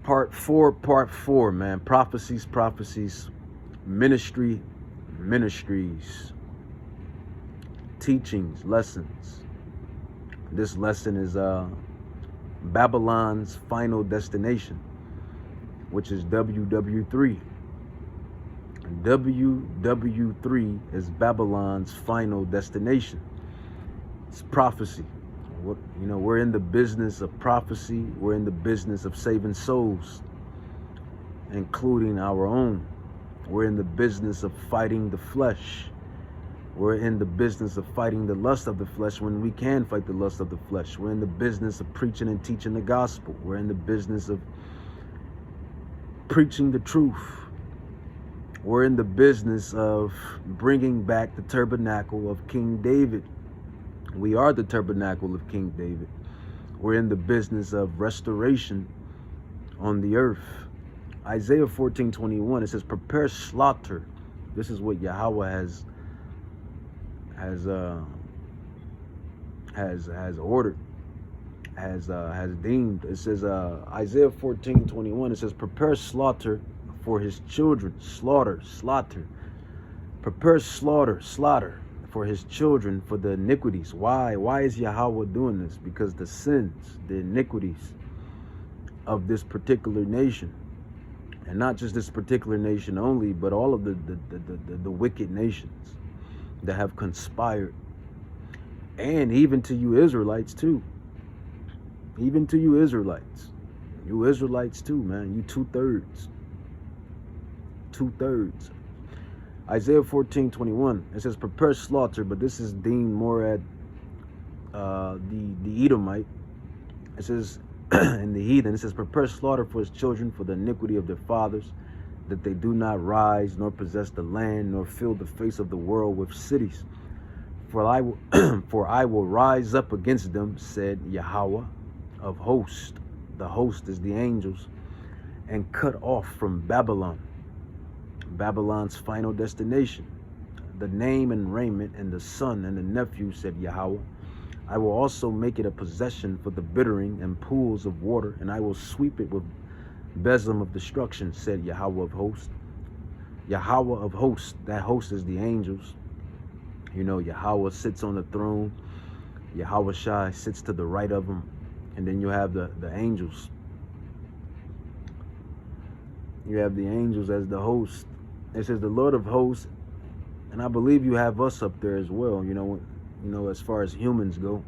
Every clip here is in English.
Part four, man. Prophecies, ministries, teachings, lessons. This lesson is Babylon's final destination, which is WW3. WW3 is Babylon's final destination. It's prophecy. We're in the business of prophecy. We're in the business of saving souls, including our own. We're in the business of fighting the flesh. We're in the business of fighting the lust of the flesh when we can fight the lust of the flesh. We're in the business of preaching and teaching the gospel. We're in the business of preaching the truth. We're in the business of bringing back the tabernacle of King David. We are the tabernacle of King David. We're in the business of restoration on the earth. Isaiah 14:21, it says, prepare slaughter. This is what Yahweh has ordered, has deemed. It says, Isaiah 14:21, it says, prepare slaughter for his children. Slaughter. Prepare slaughter for his children for the iniquities. Why is Yahweh doing this? Because the sins, the iniquities of this particular nation, and not just this particular nation only, but all of the wicked nations that have conspired, and even to you Israelites too. Even to you Israelites. You Israelites too, man. You two-thirds. Isaiah 14:21, it says, prepare slaughter, but this is deemed more at the Edomite. It says, in the heathen, it says, prepare slaughter for his children for the iniquity of their fathers, that they do not rise, nor possess the land, nor fill the face of the world with cities. For I will rise up against them, said Yahweh of hosts. The host is the angels, and cut off from Babylon. Babylon's final destination, the name and raiment, and the son and the nephew, said Yahweh. I will also make it a possession for the bittering and pools of water, and I will sweep it with besom of destruction, said Yahweh of hosts. Yahweh of hosts, that host is the angels. Yahweh sits on the throne. Yahweh Shai sits to the right of him, and then you have the angels. You have the angels as the host. It says the Lord of hosts, and I believe you have us up there as well, as far as humans go.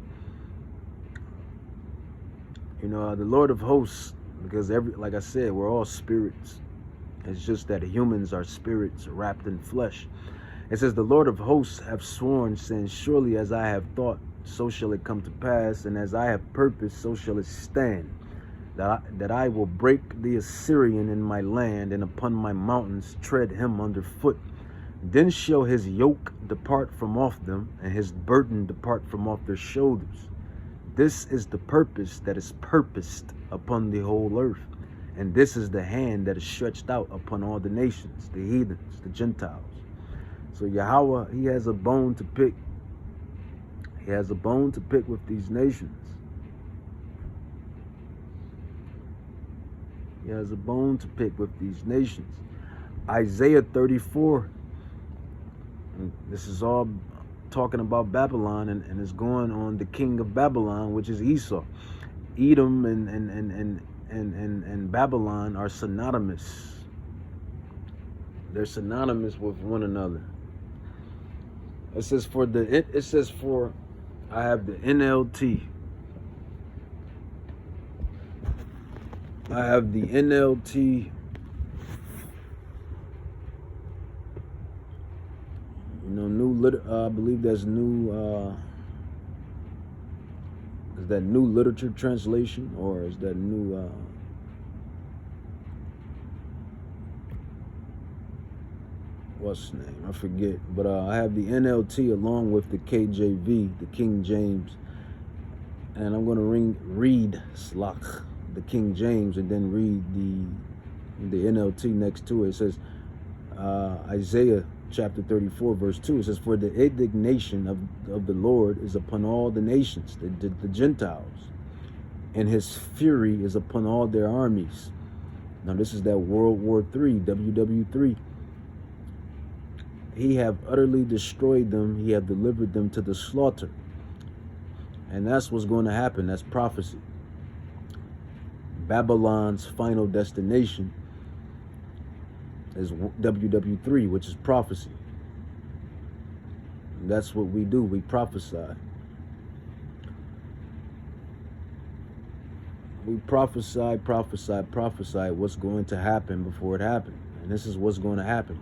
The Lord of hosts, because like I said, we're all spirits. It's just that humans are spirits wrapped in flesh. It says the Lord of hosts have sworn, saying, surely as I have thought, so shall it come to pass, and as I have purposed, so shall it stand. That I will break the Assyrian in my land, and upon my mountains tread him under foot. Then shall his yoke depart from off them, and his burden depart from off their shoulders. This is the purpose that is purposed upon the whole earth, and this is the hand that is stretched out upon all the nations, the heathens, the Gentiles. So Yahweh, he has a bone to pick. He has a bone to pick with these nations. He has a bone to pick with these nations. Isaiah 34. This is all talking about Babylon, and it's going on the king of Babylon, which is Esau. Edom and Babylon are synonymous. They're synonymous with one another. It says for I have the NLT. I have the NLT. I believe that's new. Is that New Literature Translation, or is that new? What's the name? I forget. But I have the NLT along with the KJV, the King James, and I'm going to read Slach, the King James, and then read the NLT next to it. It says Isaiah chapter 34 verse 2. It says, for the indignation of the Lord is upon all the nations, the Gentiles, and his fury is upon all their armies. Now this is that World War III, WW3. He have utterly destroyed them. He have delivered them to the slaughter. And that's what's going to happen. That's prophecy. Babylon's final destination is WW3, which is prophecy. And that's what we do. We prophesy. We prophesy what's going to happen before it happens. And this is what's going to happen.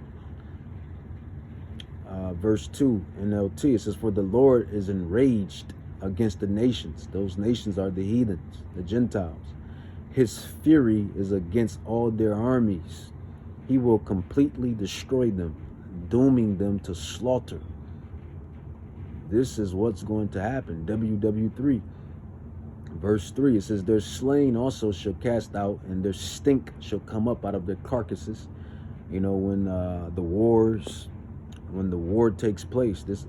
Verse 2, NLT, it says, for the Lord is enraged against the nations. Those nations are the heathens, the Gentiles. His fury is against all their armies. He will completely destroy them, dooming them to slaughter. This is what's going to happen. WW3. Verse 3, it says, their slain also shall cast out, and their stink shall come up out of their carcasses. You know, when the war takes place, that's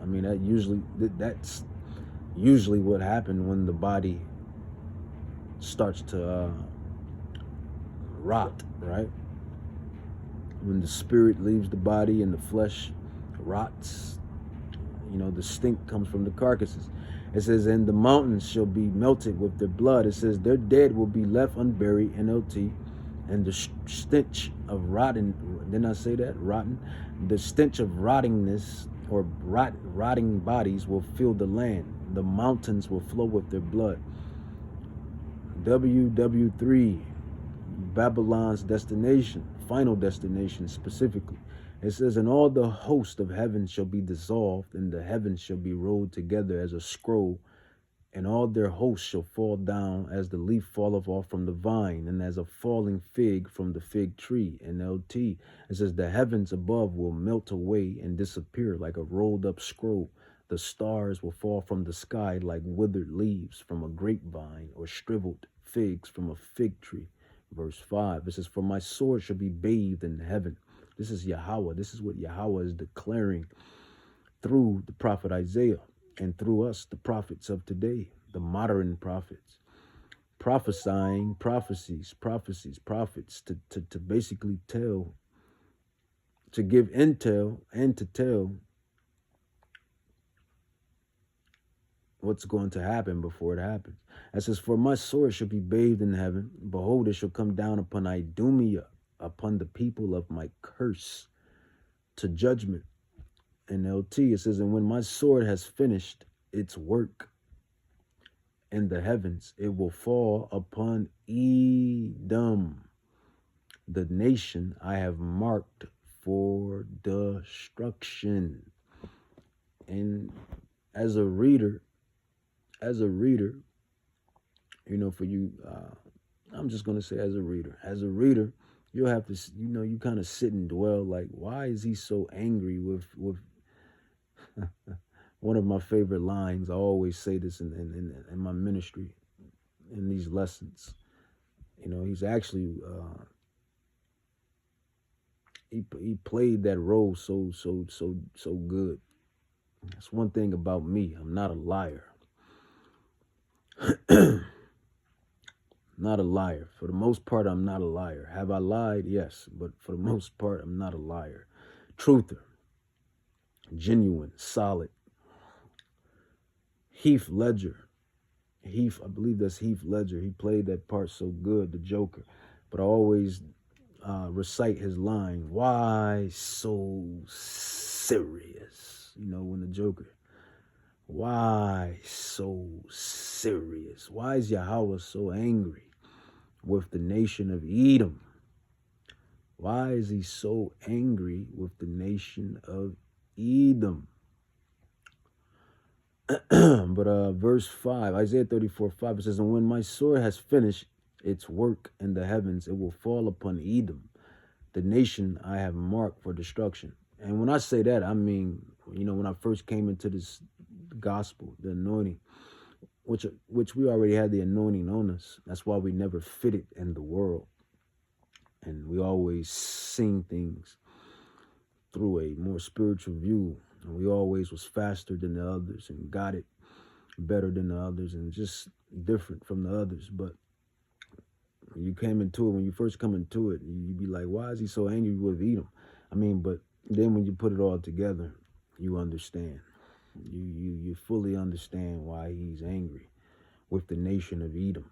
usually what happened when the body starts to rot, right? When the spirit leaves the body and the flesh rots, you know, the stink comes from the carcasses. It says, and the mountains shall be melted with their blood. It says, their dead will be left unburied, NLT, and the stench of rotten, didn't I say that? Rotten? The stench of rottingness or rotting bodies will fill the land. The mountains will flow with their blood. WW3, Babylon's destination, final destination specifically. It says, and all the host of heaven shall be dissolved, and the heavens shall be rolled together as a scroll, and all their hosts shall fall down as the leaf falleth off from the vine, and as a falling fig from the fig tree. NLT, it says, the heavens above will melt away and disappear like a rolled up scroll. The stars will fall from the sky like withered leaves from a grapevine, or shriveled figs from a fig tree. Verse 5, it says, for my sword shall be bathed in heaven. This is Yahweh. This is what Yahweh is declaring through the prophet Isaiah and through us, the prophets of today, the modern prophets, prophesying prophets, to basically tell, to give intel and to tell what's going to happen before it happens. It says, for my sword shall be bathed in heaven. Behold, it shall come down upon Idumea, upon the people of my curse, to judgment. NLT, it says, and when my sword has finished its work in the heavens, it will fall upon Edom, the nation I have marked for destruction. And as a reader, you know, for you, I'm just going to say as a reader, you'll have to, you know, you kind of sit and dwell like, why is he so angry with one of my favorite lines. I always say this in my ministry, in these lessons. You know, he's actually, he played that role so good. That's one thing about me. I'm not a liar. Not a liar. For the most part, I'm not a liar. Have I lied? Yes. But for the most part, I'm not a liar. Truther. Genuine. Solid. Heath Ledger. I believe that's Heath Ledger. He played that part so good, the Joker. But I always recite his line, why so serious? You know, when the Joker, why so serious? Why is Yahweh so angry with the nation of Edom? Why is he so angry with the nation of Edom? But verse 5, Isaiah 34:5, it says, and when my sword has finished its work in the heavens, it will fall upon Edom, the nation I have marked for destruction. And when I say that, I mean, you know, when I first came into this gospel, the anointing, which we already had the anointing on us. That's why we never fitted in the world. And we always sing things through a more spiritual view. And we always was faster than the others and got it better than the others and just different from the others. But You came into it, when you first come into it, you'd be like, why is he so angry with Edom? I mean, but then when you put it all together, you understand. You fully understand why he's angry with the nation of Edom,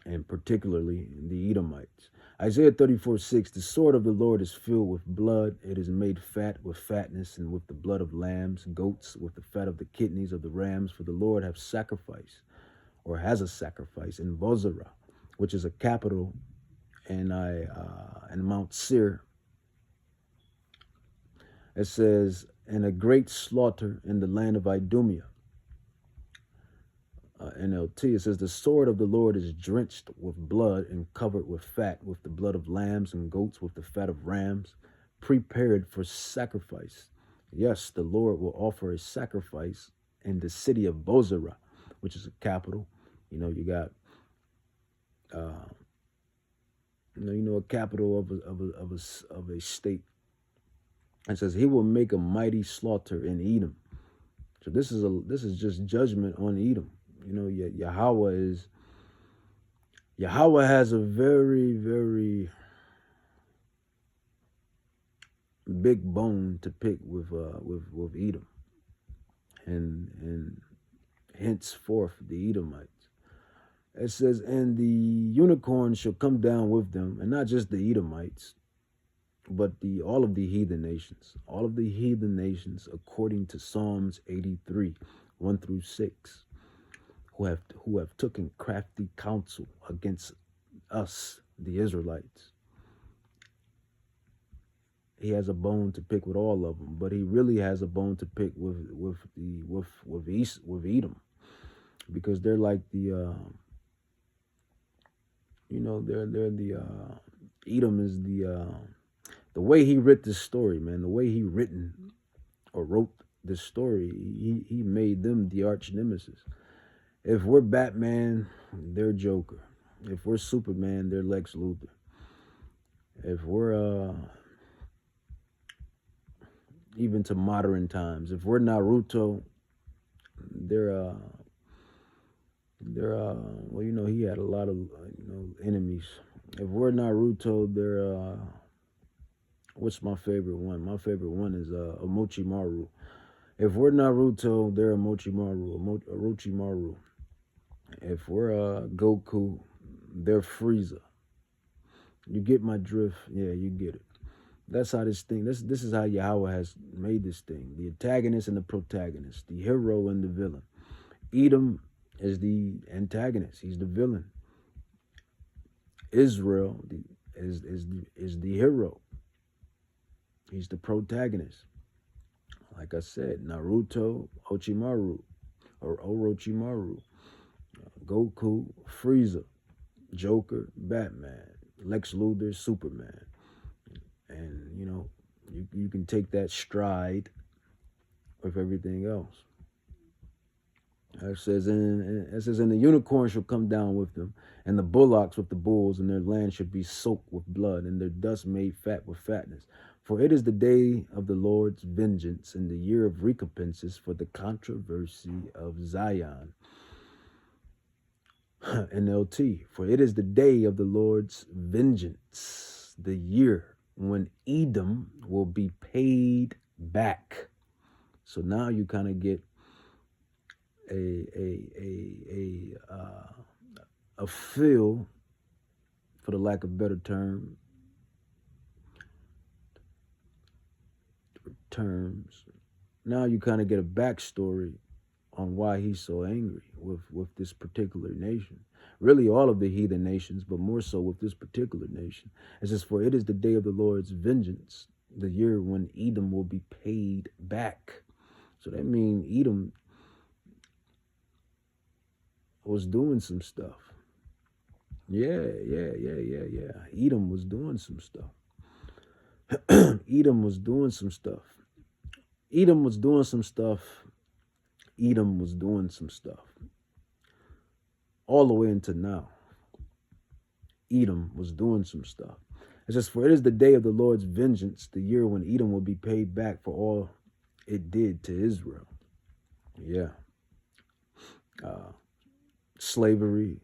and particularly the Edomites. Isaiah 34:6, the sword of the Lord is filled with blood. It is made fat with fatness, and with the blood of lambs, goats, with the fat of the kidneys of the rams. For the Lord have sacrificed, or has a sacrifice, in Bozrah, which is a capital, and Mount Seir. It says, and a great slaughter in the land of Idumea. NLT, it says, the sword of the Lord is drenched with blood and covered with fat, with the blood of lambs and goats, with the fat of rams, prepared for sacrifice. Yes, the Lord will offer a sacrifice in the city of Bozrah, which is a capital. You know, you got, a capital of a state. It says he will make a mighty slaughter in Edom. So this is just judgment on Edom. You know, Yahweh has a very, very big bone to pick with Edom, and henceforth the Edomites. It says, and the unicorn shall come down with them, and not just the Edomites, but all of the heathen nations, according to Psalms 83, 1-6, who have taken crafty counsel against us, the Israelites. He has a bone to pick with all of them, but he really has a bone to pick with Edom, because they're like the Edom is the way he writ this story, man. The way he wrote this story, he made them the arch nemesis. If we're Batman, they're Joker. If we're Superman, they're Lex Luthor. If we're even to modern times, if we're Naruto, they're well, you know, he had a lot of enemies. If we're Naruto, they're what's my favorite one? My favorite one is Orochimaru. If we're Naruto, they're Orochimaru. If we're Goku, they're Frieza. You get my drift? Yeah, you get it. That's how this is how Yahweh has made this thing. The antagonist and the protagonist, the hero and the villain. Edom is the antagonist. He's the villain. Israel is the hero. He's the protagonist. Like I said, Naruto, Orochimaru, Goku, Frieza, Joker, Batman, Lex Luthor, Superman. And, you can take that stride with everything else. It says, and the unicorn shall come down with them, and the bullocks with the bulls, and their land should be soaked with blood, and their dust made fat with fatness. For it is the day of the Lord's vengeance, and the year of recompenses for the controversy of Zion. NLT, for it is the day of the Lord's vengeance, the year when Edom will be paid back. So now you kind of get a feel, for the lack of better terms. Now you kind of get a backstory on why he's so angry with this particular nation. Really all of the heathen nations, but more so with this particular nation. It says, for it is the day of the Lord's vengeance, the year when Edom will be paid back. So that means Edom was doing some stuff. Yeah. Edom was doing some stuff. Edom was doing some stuff. All the way into now. Edom was doing some stuff. It says, for it is the day of the Lord's vengeance, the year when Edom will be paid back for all it did to Israel. Yeah. Slavery,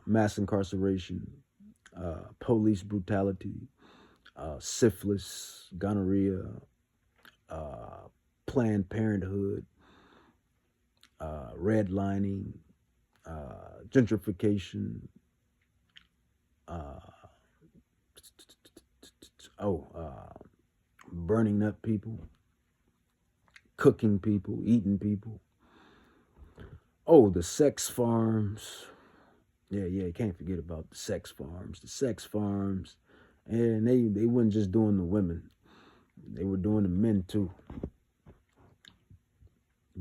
mass incarceration, police brutality, syphilis, gonorrhea, Planned Parenthood, redlining, gentrification, uh, burning up people, cooking people, eating people. Oh, the sex farms. Yeah, you can't forget about the sex farms. The sex farms. And they weren't just doing the women. They were doing the men too.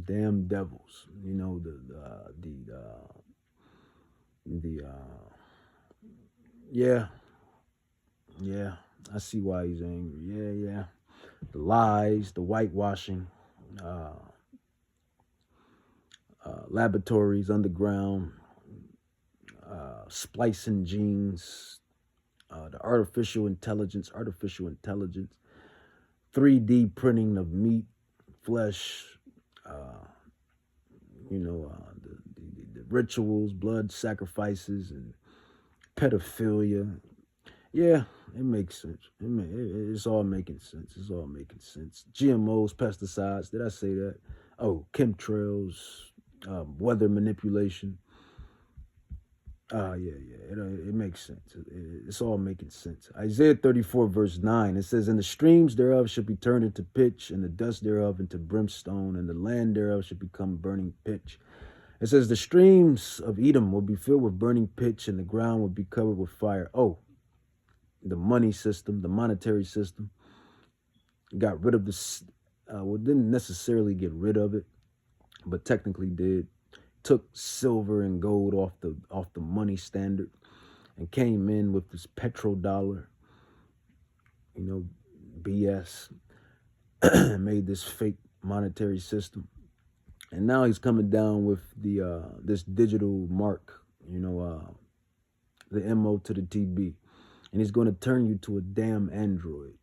Damn devils. You know, yeah, yeah. I see why he's angry. Yeah. The lies, the whitewashing, uh, laboratories underground, splicing genes, the artificial intelligence, 3D printing of meat, flesh, uh, the rituals, blood sacrifices, and pedophilia. Yeah, it makes sense. It's all making sense. It's all making sense. GMOs, pesticides. Did I say that? Oh, chemtrails, weather manipulation. Yeah. It makes sense. It's all making sense. Isaiah 34, verse 9, it says, and the streams thereof shall be turned into pitch, and the dust thereof into brimstone, and the land thereof shall become burning pitch. It says, the streams of Edom will be filled with burning pitch, and the ground will be covered with fire. Oh, the money system, the monetary system, got rid of this. Didn't necessarily get rid of it, but technically did. Took silver and gold off the money standard and came in with this petrodollar, BS, and made this fake monetary system. And now he's coming down with the this digital mark, the MO to the TB. And he's going to turn you to a damn android.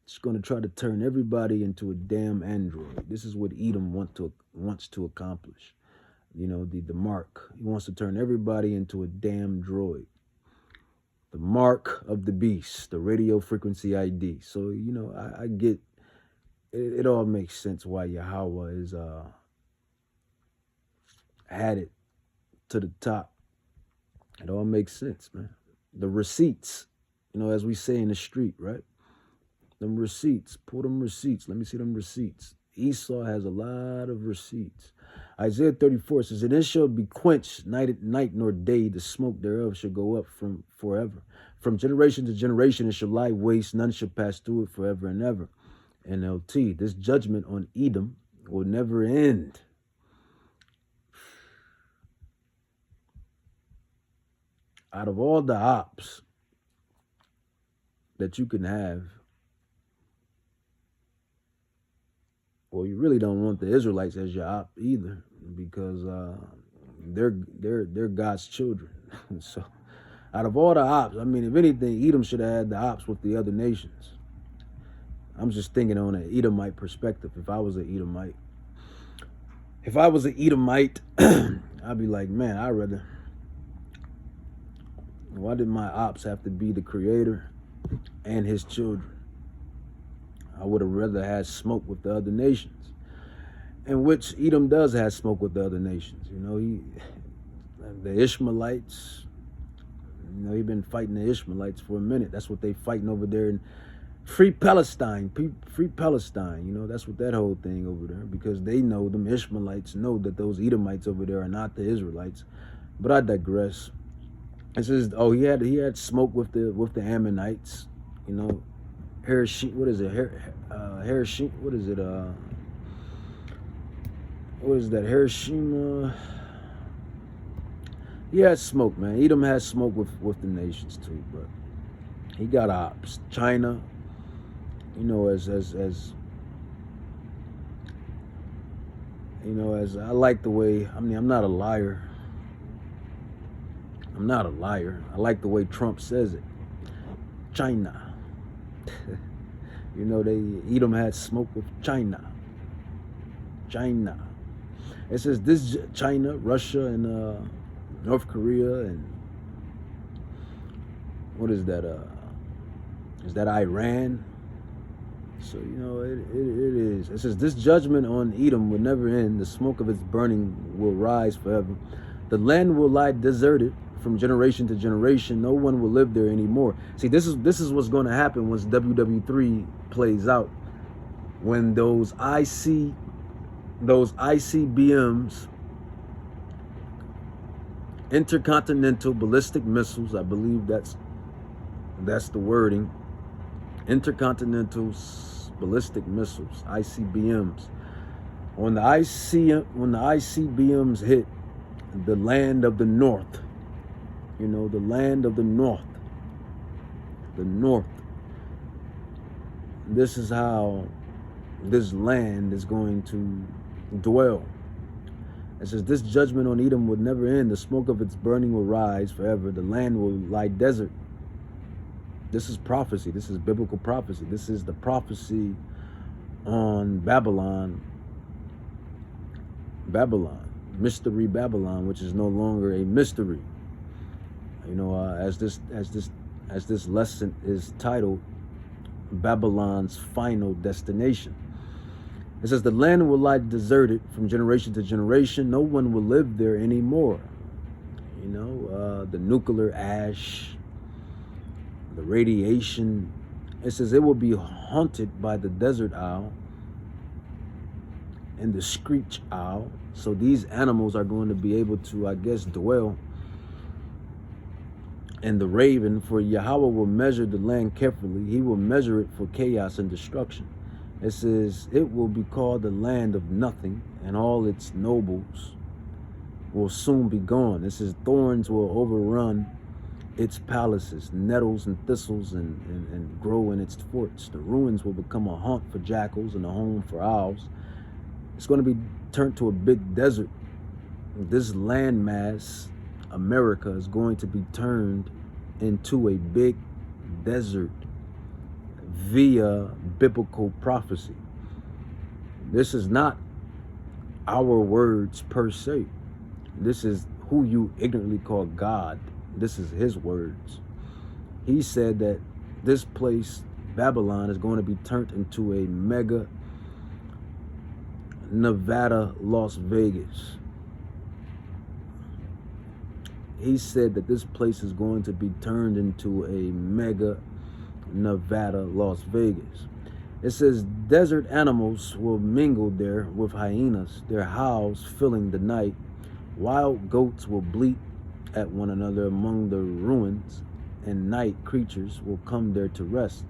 It's going to try to turn everybody into a damn android. This is what Edom wants to accomplish. The mark. He wants to turn everybody into a damn droid. The mark of the beast, the radio frequency ID. So, I get it all makes sense why Yahweh is had it to the top. It all makes sense, man. The receipts, as we say in the street, right? Them receipts, pull them receipts. Let me see them receipts. Esau has a lot of receipts. Isaiah 34 says, and it shall be quenched night nor day. The smoke thereof shall go up from forever. From generation to generation it shall lie waste. None shall pass through it forever and ever. NLT, this judgment on Edom will never end. Out of all the ops that you can have, well, you really don't want the Israelites as your op either, because they're God's children. So, out of all the ops, I mean, if anything, Edom should have had the ops with the other nations. I'm just thinking on an Edomite perspective. If I was an Edomite, I'd be like, man, I'd rather. Why did my ops have to be the creator and his children? I would have rather had smoke with the other nations, in which Edom does have smoke with the other nations. The Ishmaelites, he's been fighting the Ishmaelites for a minute. That's what they fighting over there in Free Palestine, Free Palestine. That's what that whole thing over there, because they know, them Ishmaelites know that those Edomites over there are not the Israelites. But I digress. It says, oh, he had smoke with the Ammonites, Hiroshima, what is it? Hiroshima, what is it? What is that? Hiroshima. He had smoke, man. Edom has smoke with the nations too, but he got ops. China, as I like the way. I mean, I'm not a liar. I like the way Trump says it. China. Edom had smoke with China. It says this China, Russia, and North Korea, and what is that? Is that Iran? So, it is. It says, this judgment on Edom will never end. The smoke of its burning will rise forever. The land will lie deserted from generation to generation. No one will live there anymore. See, this is what's going to happen once WW3 plays out. When those ICBMs, intercontinental ballistic missiles, I believe that's the wording, intercontinental ballistic missiles, ICBMs. When the ICBMs hit the land of the north, the land of the north, this is how this land is going to dwell. It says, this judgment on Edom will never end. The smoke of its burning will rise forever. The land will lie desert. This is prophecy. This is biblical prophecy. This is the prophecy on Babylon, mystery Babylon, which is no longer a mystery. As this lesson is titled, Babylon's Final Destination. It says, the land will lie deserted from generation to generation. No one will live there anymore. The nuclear ash, the radiation. It says it will be haunted by the desert owl and the screech owl. So these animals are going to be able to, I guess, dwell. And the raven, for Yahweh will measure the land carefully. He will measure it for chaos and destruction. It says, it will be called the land of nothing, and all its nobles will soon be gone. It says, thorns will overrun its palaces, nettles and thistles and grow in its forts. The ruins will become a haunt for jackals and a home for owls. It's going to be turned to a big desert. This landmass, America, is going to be turned into a big desert via biblical prophecy. This is not our words per se. This is who you ignorantly call God. This is his words. He said that this place, Babylon, is going to be turned into a mega Nevada, Las Vegas. He said that this place is going to be turned into a mega Nevada, Las Vegas. It says, desert animals will mingle there with hyenas, their howls filling the night. Wild goats will bleat at one another among the ruins, and night creatures will come there to rest.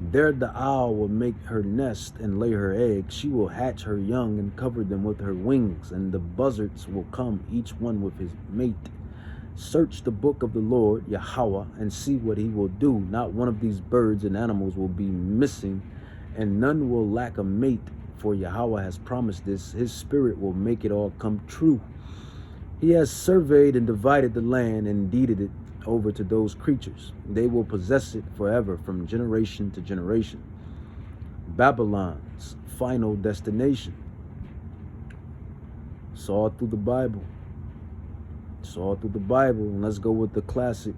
There the owl will make her nest and lay her eggs. She will hatch her young and cover them with her wings, and the buzzards will come, each one with his mate. Search the book of the Lord, Yahweh, and see what he will do. Not one of these birds and animals will be missing, and none will lack a mate, for Yahweh has promised this. His spirit will make it all come true. He has surveyed and divided the land and deeded it over to those creatures. They will possess it forever from generation to generation. Babylon's final destination. Saw it through the Bible. And let's go with the classic.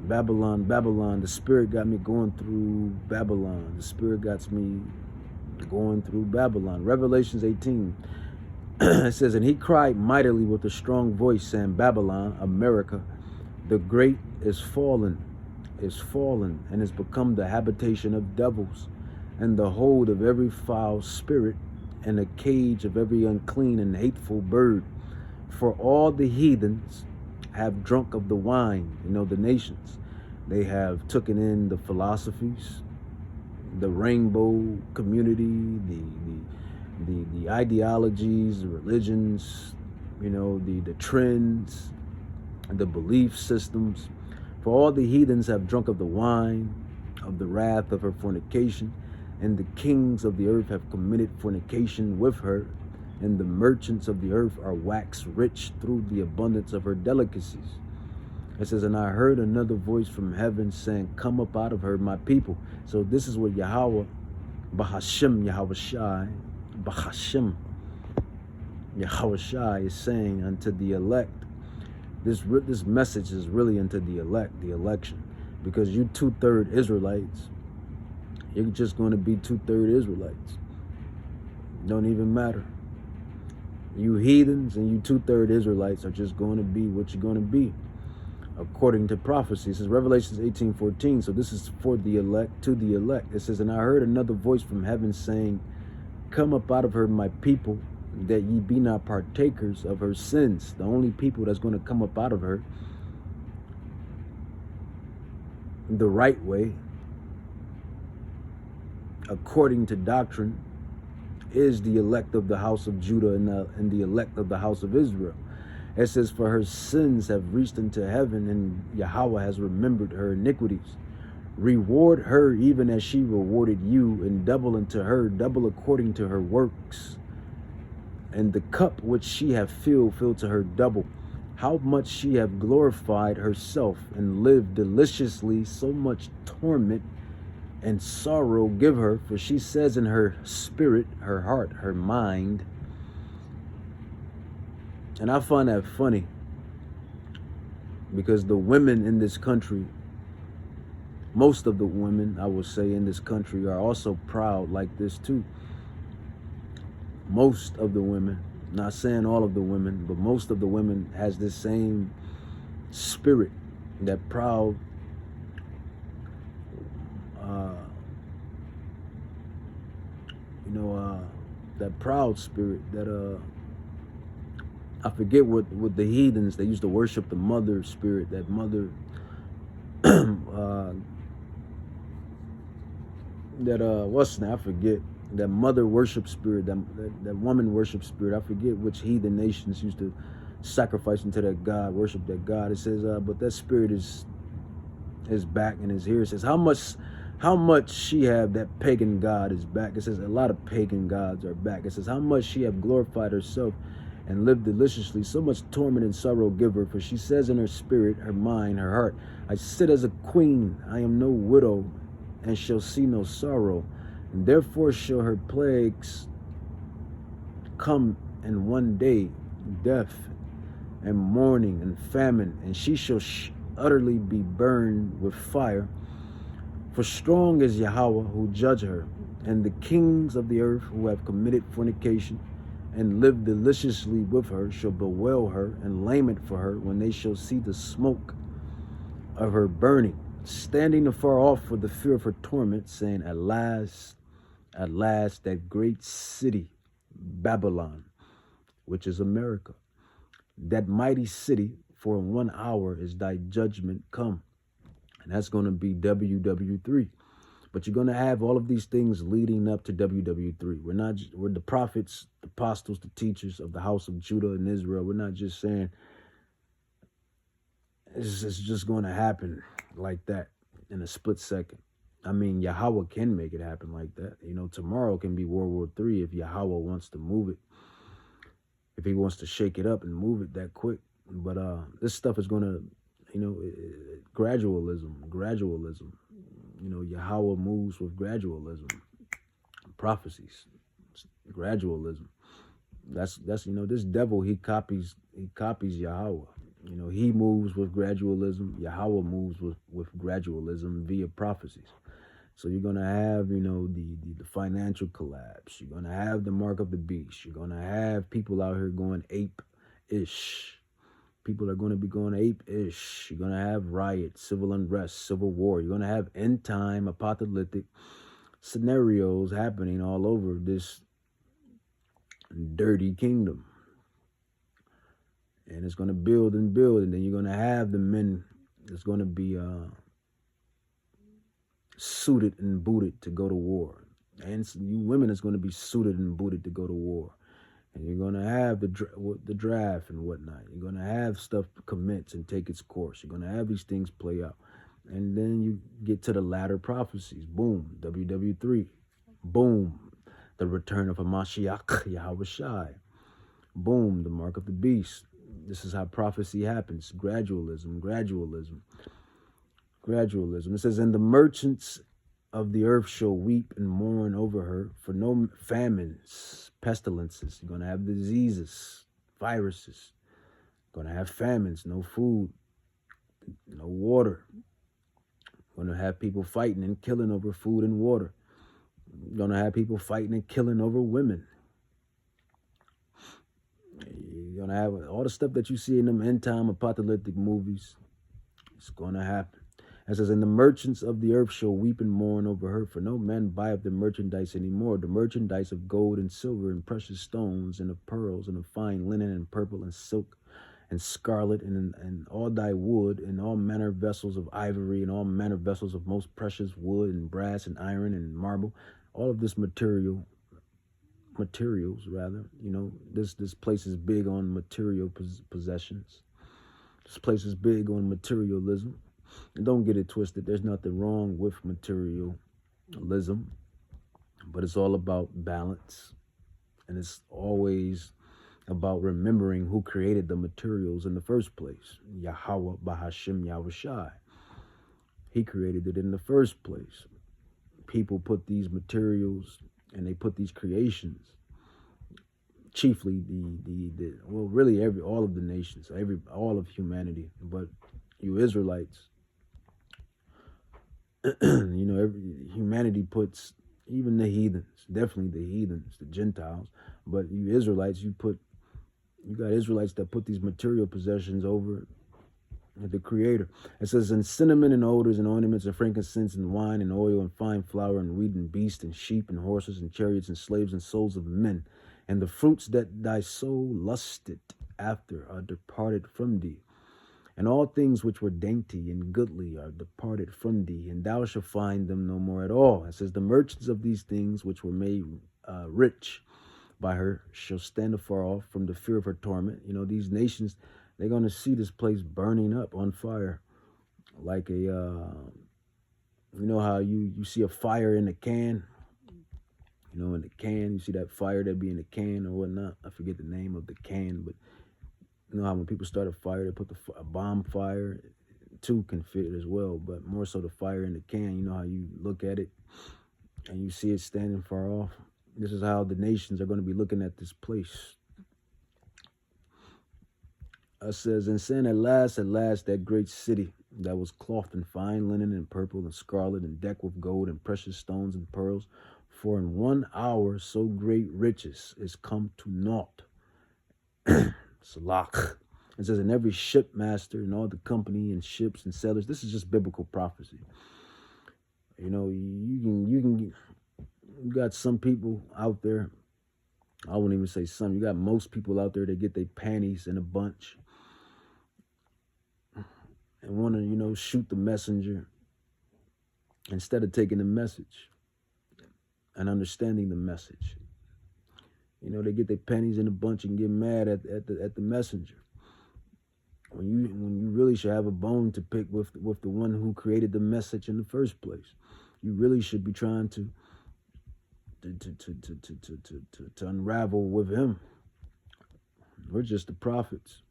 Babylon. The Spirit got me going through Babylon. Revelations 18. It says, and he cried mightily with a strong voice, saying, Babylon, America, the great is fallen, and has become the habitation of devils, and the hold of every foul spirit, and a cage of every unclean and hateful bird. For all the heathens have drunk of the wine, the nations. They have taken in the philosophies, the rainbow community, the ideologies, the religions, the trends, the belief systems. For all the heathens have drunk of the wine, of the wrath of her fornication, and the kings of the earth have committed fornication with her, and the merchants of the earth are waxed rich through the abundance of her delicacies. It says, and I heard another voice from heaven saying, come up out of her, my people. So this is what Yahweh, Bahashim, Yahweh Shai is saying unto the elect. This message is really into the election, because you 2/3 Israelites, you're just going to be 2/3 Israelites. Don't even matter. You heathens and you 2/3 Israelites are just going to be what you're going to be, according to prophecy. It says Revelations 18:14. So this is for the elect, to the elect. It says, and I heard another voice from heaven saying, come up out of her, my people, that ye be not partakers of her sins. The only people that's going to come up out of her the right way, according to doctrine, is the elect of the house of Judah and the elect of the house of Israel. It says, for her sins have reached into heaven, and Yahweh has remembered her iniquities. Reward her even as she rewarded you, and double unto her, double according to her works. And the cup which she hath filled, fill to her double. How much she hath glorified herself and lived deliciously, so much torment and sorrow give her. For she says in her spirit, her heart, her mind. And I find that funny, because the women in this country, most of the women, I would say, in this country are also proud like this too. Most of the women, not saying all of the women, but most of the women has this same spirit, that proud, that proud spirit that I forget what the heathens, they used to worship the mother spirit, that mother what's that? I forget. That mother worship spirit, that woman worship spirit. I forget which heathen nations used to sacrifice unto that God, worship that God. It says, but that spirit is back and is here. It says, how much she have, that pagan God is back. It says a lot of pagan gods are back. It says, how much she have glorified herself and lived deliciously, so much torment and sorrow give her. For she says in her spirit, her mind, her heart, I sit as a queen, I am no widow, and shall see no sorrow. And therefore shall her plagues come in one day, death and mourning and famine, and she shall utterly be burned with fire. For strong is Yahweh who judge her, and the kings of the earth who have committed fornication and lived deliciously with her shall bewail her and lament for her when they shall see the smoke of her burning, standing afar off for the fear of her torment, saying, at last, that great city, Babylon, which is America, that mighty city, for in 1 hour is thy judgment come. And that's going to be WW3. But you're going to have all of these things leading up to WW3. We're the prophets, the apostles, the teachers of the house of Judah and Israel. We're not just saying it's just going to happen like that in a split second. I mean, Yahweh can make it happen like that. Tomorrow can be World War III if Yahweh wants to move it. If he wants to shake it up and move it that quick. But this stuff is going to, gradualism. Yahweh moves with gradualism. Prophecies. Gradualism. That's this devil, he copies Yahweh. He moves with gradualism. Yahweh moves with gradualism via prophecies. So you're going to have, the financial collapse. You're going to have the mark of the beast. You're going to have people out here going ape-ish. People are going to be going ape-ish. You're going to have riots, civil unrest, civil war. You're going to have end-time apocalyptic scenarios happening all over this dirty kingdom. And it's going to build and build. And then you're going to have the men that's going to be suited and booted to go to war. And you women is going to be suited and booted to go to war. And you're going to have the draft and whatnot. You're going to have stuff commence and take its course. You're going to have these things play out. And then you get to the latter prophecies. Boom, WW3. Boom, the return of Hamashiach, Yahweh Shai. Boom, the mark of the beast. This is how prophecy happens. Gradualism. It says, and the merchants of the earth shall weep and mourn over her, for no famines, pestilences. You're going to have diseases, viruses, Going to have famines, no food, no water. Going to have people fighting and killing over food and water. Going to have people fighting and killing over women. You're going to have all the stuff that you see in them end time apocalyptic movies. It's going to happen. It says, and the merchants of the earth shall weep and mourn over her, for no man buyeth the merchandise anymore, the merchandise of gold and silver and precious stones and of pearls and of fine linen and purple and silk and scarlet and all thy wood and all manner of vessels of ivory and all manner of vessels of most precious wood and brass and iron and marble. All of this materials, this place is big on material possessions. This place is big on materialism. And don't get it twisted. There's nothing wrong with materialism, but it's all about balance. And it's always about remembering who created the materials in the first place. Yahweh Bahashim Yahushai. He created it in the first place. People put these materials and they put these creations, chiefly all of the nations, all of humanity, but you Israelites, humanity puts, even the heathens, definitely the heathens, the Gentiles, but you Israelites, you got Israelites that put these material possessions over the Creator. It says, and cinnamon and odors and ornaments and frankincense and wine and oil and fine flour and wheat and beast and sheep and horses and chariots and slaves and souls of men, and the fruits that thy soul lusted after are departed from thee. And all things which were dainty and goodly are departed from thee, and thou shalt find them no more at all. It says, the merchants of these things which were made rich by her shall stand afar off from the fear of her torment. These nations, they're going to see this place burning up on fire. Like how you see a fire in a can? In the can, you see that fire that be in the can or whatnot. I forget the name of the can, but you know how when people start a fire, they put a bomb fire. Two can fit it as well, but more so the fire in the can. You know how you look at it and you see it standing far off. This is how the nations are going to be looking at this place. It says, and saying, at last, that great city that was clothed in fine linen and purple and scarlet and decked with gold and precious stones and pearls, for in 1 hour so great riches is come to naught. Salach. It says, and every shipmaster and all the company and ships and sailors. This is just biblical prophecy. You got some people out there. I wouldn't even say some. You got most people out there that get their panties in a bunch and want to, shoot the messenger instead of taking the message and understanding the message. They get their panties in a bunch and get mad at the messenger. When you really should have a bone to pick with the one who created the message in the first place. You really should be trying to unravel with him. We're just the prophets.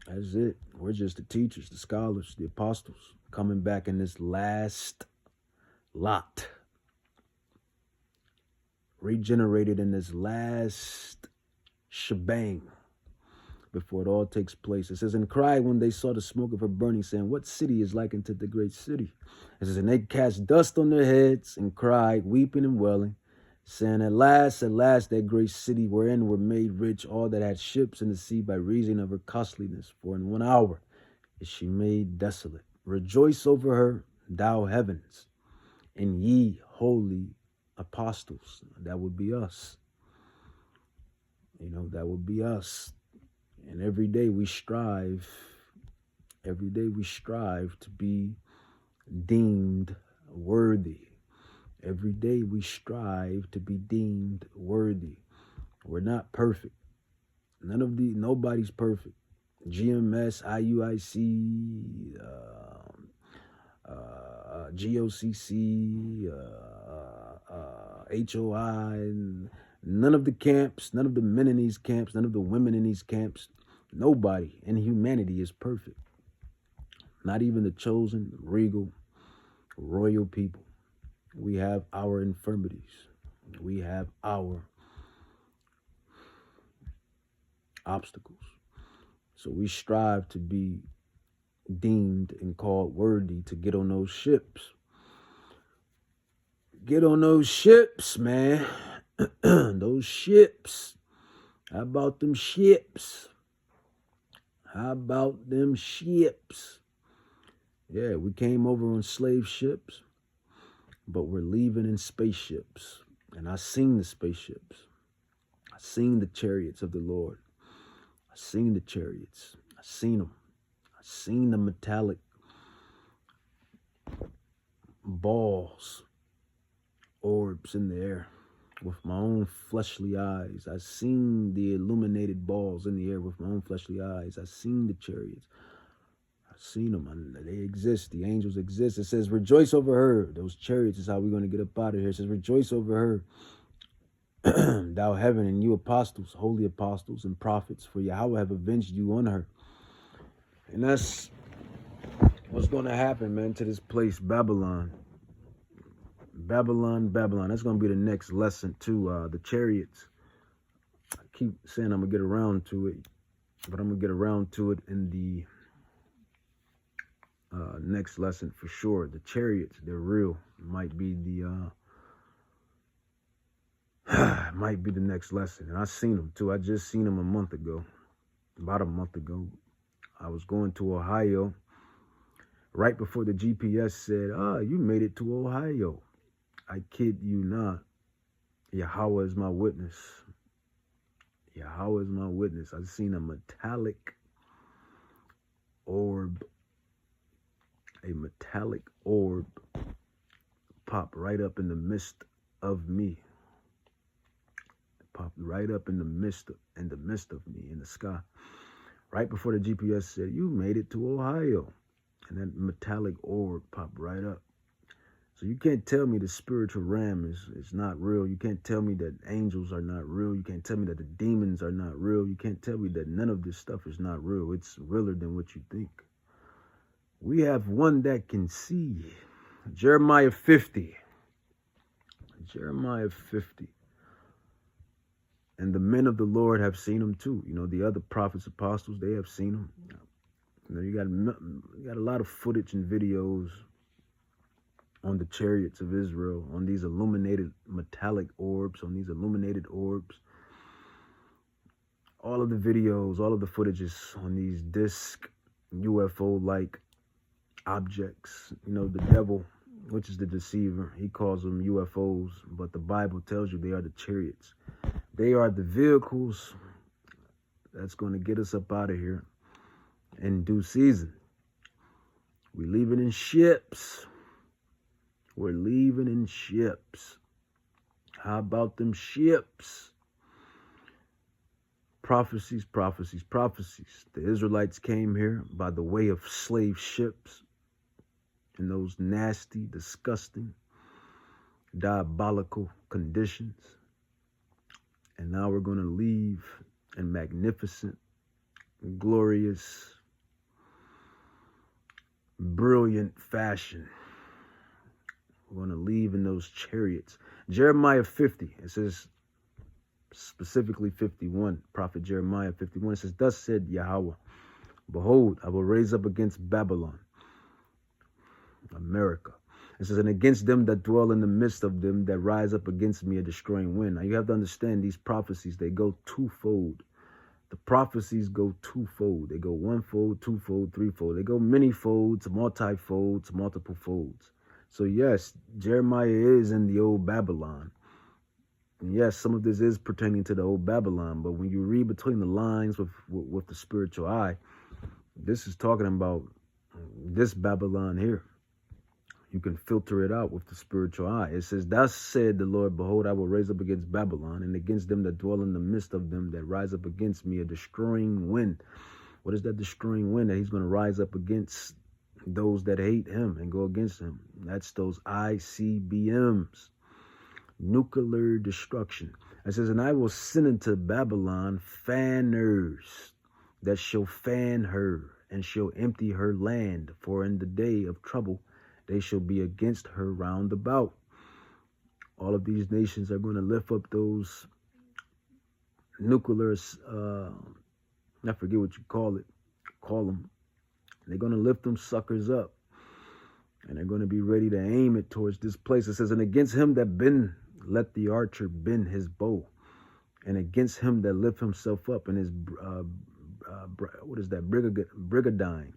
That's it. We're just the teachers, the scholars, the apostles coming back in this last lot. Regenerated in this last shebang before it all takes place. It says, and cried when they saw the smoke of her burning, saying, what city is like unto the great city? It says, and they cast dust on their heads and cried, weeping and wailing, saying, at last, that great city wherein were made rich all that had ships in the sea by reason of her costliness. For in 1 hour is she made desolate. Rejoice over her, thou heavens, and ye holy apostles. That would be us. That would be us. And every day we strive to be deemed worthy. Every day we strive to be deemed worthy. We're not perfect. Nobody's perfect. GMS, IUIC, GOCC, HOI, none of the camps, none of the men in these camps, none of the women in these camps, nobody in humanity is perfect. Not even the chosen, regal, royal people. We have our infirmities. We have our obstacles. So we strive to be deemed and called worthy to get on those ships. Get on those ships, man. Those ships. How about them ships? How about them ships? Yeah, we came over on slave ships, but we're leaving in spaceships. And I seen the spaceships. I seen the chariots of the Lord. I seen the chariots. I seen them. I seen the metallic balls, orbs in the air with my own fleshly eyes. I seen the illuminated balls in the air with my own fleshly eyes. I seen the chariots. I seen them. They exist. The angels exist. It says, rejoice over her. Those chariots is how we're going to get up out of here. It says, rejoice over her. Thou heaven, and you apostles, holy apostles and prophets, for Yahweh have avenged you on her. And that's what's going to happen, man, to this place, Babylon. Babylon. That's going to be the next lesson too. The chariots. I keep saying I'm going to get around to it, but I'm going to get around to it in the next lesson for sure. The chariots, they're real. Might be the might be the next lesson. And I seen them too. I just seen them about a month ago. I was going to Ohio right before the GPS said, you made it to Ohio. I kid you not. Yahweh is my witness. Yahweh is my witness. I've seen a metallic orb. A metallic orb pop right up in the midst of me. Popped right up in the midst of me in the sky. Right before the GPS said, you made it to Ohio. And that metallic orb popped right up. So you can't tell me the spiritual realm is not real. You can't tell me that angels are not real. You can't tell me that the demons are not real. You can't tell me that none of this stuff is not real. It's realer than what you think. We have one that can see. Jeremiah 50. Jeremiah 50. And the men of the Lord have seen him too. You know, the other prophets, apostles, they have seen him. You know, you got a lot of footage and videos on the chariots of Israel, on these illuminated metallic orbs, on these illuminated orbs. All of the videos, all of the footages on these disc UFO-like objects. You know, the devil, which is the deceiver, he calls them UFOs, but the Bible tells you they are the chariots. They are the vehicles that's going to get us up out of here in due season. We're leaving in ships. We're leaving in ships. How about them ships? Prophecies, prophecies, prophecies. The Israelites came here by the way of slave ships in those nasty, disgusting, diabolical conditions. And now we're going to leave in magnificent, glorious, brilliant fashion. We're going to leave in those chariots. Jeremiah 50, it says, specifically 51, Prophet Jeremiah 51, it says, thus said Yahweh, behold, I will raise up against Babylon, America. It says, and against them that dwell in the midst of them that rise up against me a destroying wind. Now you have to understand these prophecies, they go twofold. The prophecies go twofold. They go one-fold, two-fold, threefold. They go many folds, multi-folds, multiple folds. So yes, Jeremiah is in the old Babylon. And yes, some of this is pertaining to the old Babylon, but when you read between the lines with the spiritual eye, this is talking about this Babylon here. You can filter it out with the spiritual eye. It says, thus said the Lord, behold, I will raise up against Babylon and against them that dwell in the midst of them that rise up against me a destroying wind. What is that destroying wind? That he's going to rise up against those that hate him and go against him. That's those ICBMs, nuclear destruction. It says, and I will send into Babylon fanners that shall fan her and shall empty her land, for in the day of trouble they shall be against her round about. All of these nations are going to lift up those nuclear, I forget what you call it, call them. They're going to lift them suckers up. And they're going to be ready to aim it towards this place. It says, and against him that bend, let the archer bend his bow. And against him that lift himself up in his, brigadine.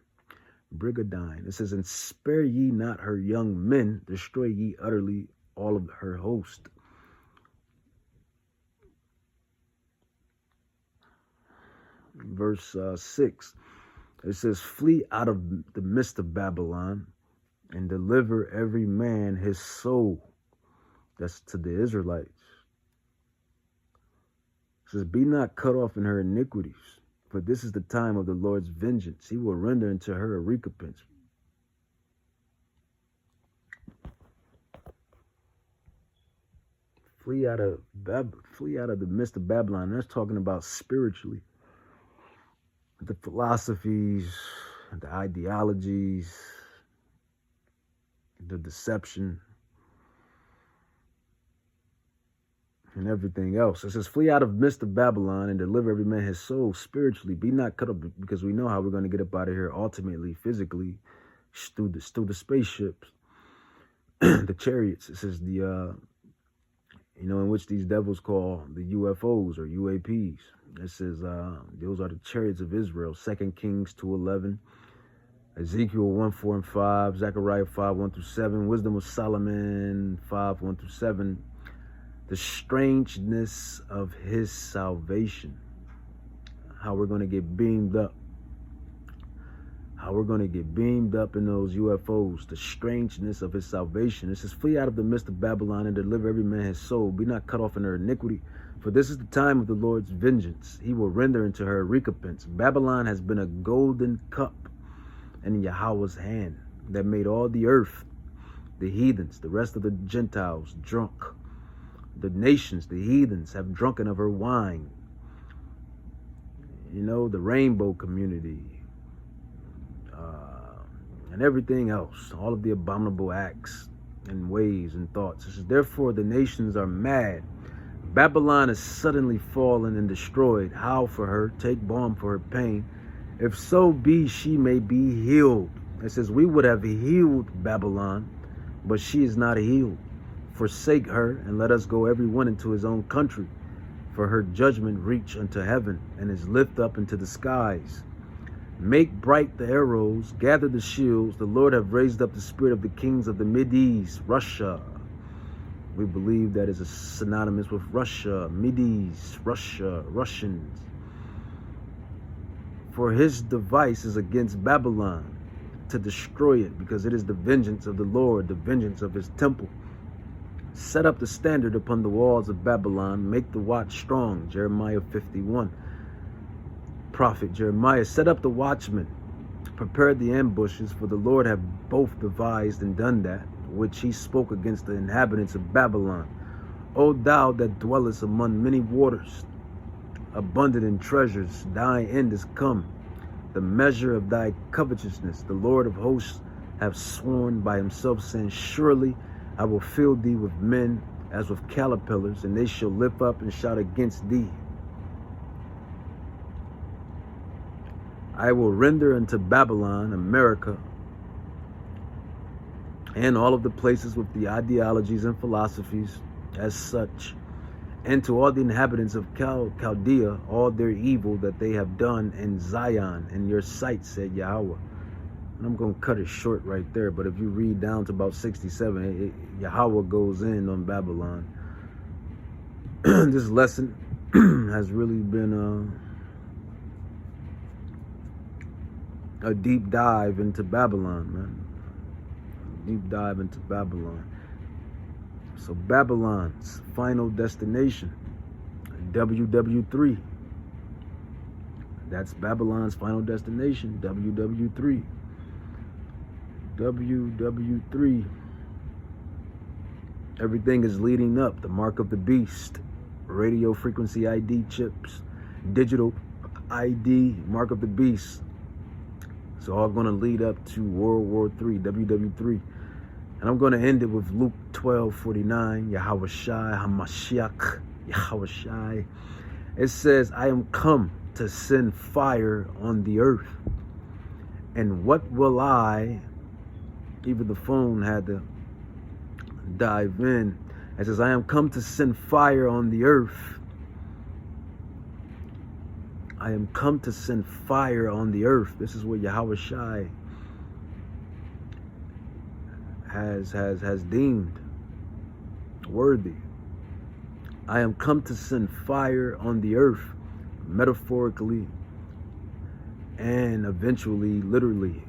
It says, and spare ye not her young men, destroy ye utterly all of her host. Verse 6, it says, flee out of the midst of Babylon and deliver every man his soul. That's to the Israelites. It says, be not cut off in her iniquities, for this is the time of the Lord's vengeance. He will render unto her a recompense. Flee out of the midst of Babylon. That's talking about spiritually. The philosophies, the ideologies, the deception, and everything else. It says, flee out of the midst of Babylon and deliver every man his soul spiritually. Be not cut up, because we know how we're going to get up out of here ultimately, physically, through the spaceships, the chariots. It says in which these devils call the UFOs or UAPs. It says those are the chariots of Israel. 2 Kings 2:11, Ezekiel 1:4 and 5, Zechariah 5:1 through 7, Wisdom of Solomon 5:1 through 7. The strangeness of his salvation. How we're going to get beamed up. How we're going to get beamed up in those UFOs. The strangeness of his salvation. It says, flee out of the midst of Babylon and deliver every man his soul. Be not cut off in her iniquity. For this is the time of the Lord's vengeance. He will render unto her a recompense. Babylon has been a golden cup in Yahweh's hand that made all the earth, the heathens, the rest of the Gentiles drunk. The nations, the heathens, have drunken of her wine. The rainbow community, and everything else, all of the abominable acts and ways and thoughts. It says, therefore the nations are mad. Babylon is suddenly fallen and destroyed. Howl for her, take balm for her pain. If so be she may be healed. It says, we would have healed Babylon, but she is not healed. Forsake her, and let us go every one into his own country. For her judgment reach unto heaven, and is lift up into the skies. Make bright the arrows, gather the shields. The Lord have raised up the spirit of the kings of the Medes, Russia. We believe that is a synonymous with Russia, Medes, Russia, Russians. For his device is against Babylon, to destroy it, because it is the vengeance of the Lord, the vengeance of his temple. Set up the standard upon the walls of Babylon. Make the watch strong. Jeremiah 51. Prophet Jeremiah, set up the watchmen. Prepare the ambushes, for the Lord have both devised and done that, which he spoke against the inhabitants of Babylon. O thou that dwellest among many waters, abundant in treasures, thy end is come. The measure of thy covetousness, the Lord of hosts hath sworn by himself, saying, surely I will fill thee with men as with caterpillars, and they shall lift up and shout against thee. I will render unto Babylon, America, and all of the places with the ideologies and philosophies as such, and to all the inhabitants of Chaldea, all their evil that they have done in Zion, in your sight, said Yahweh. And I'm going to cut it short right there, but if you read down to about 67, Yahweh goes in on Babylon. This lesson has really been a deep dive into Babylon, man. Deep dive into Babylon. So Babylon's final destination, WW3. That's Babylon's final destination, WW3. WW3. Everything is leading up. The mark of the beast, radio frequency ID chips, digital ID, mark of the beast. It's all going to lead up to World War III, WW3. And I'm going to end it with Luke 12:49, Yahweh Shai, Hamashiach, Yahweh Shai. It says, I am come to send fire on the earth. And what will I, even the phone had to dive in. It says, I am come to send fire on the earth. I am come to send fire on the earth. This is what Yahweh Shai has deemed worthy. I am come to send fire on the earth, metaphorically and eventually literally.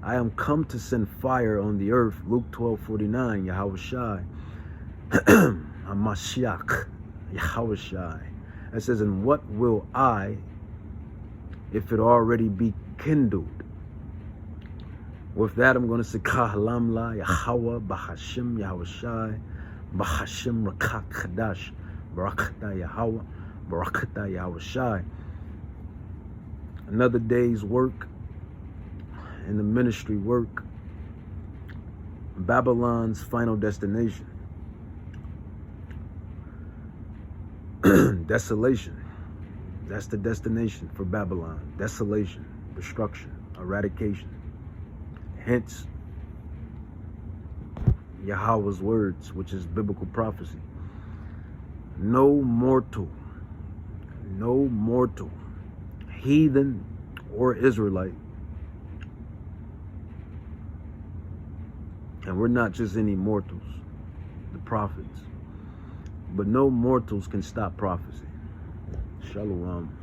I am come to send fire on the earth. Luke 12:49, Yahweh Shai. Mashiach, Yahweh Shai. It says, and what will I, if it already be kindled? With that, I'm going to say, Kahlamla, Yahweh, Bahashim, Yahweh Shai, Bahashim, Rakak, Chadash, Barakata, Yahweh, Barakata, Yahweh Shai. Another day's work in the ministry work. Babylon's final destination. Desolation. That's the destination for Babylon. Desolation, destruction, eradication. Hence, Yahweh's words, which is biblical prophecy. No mortal, heathen or Israelite, and we're not just any mortals, the prophets, but no mortals can stop prophecy. Shalom.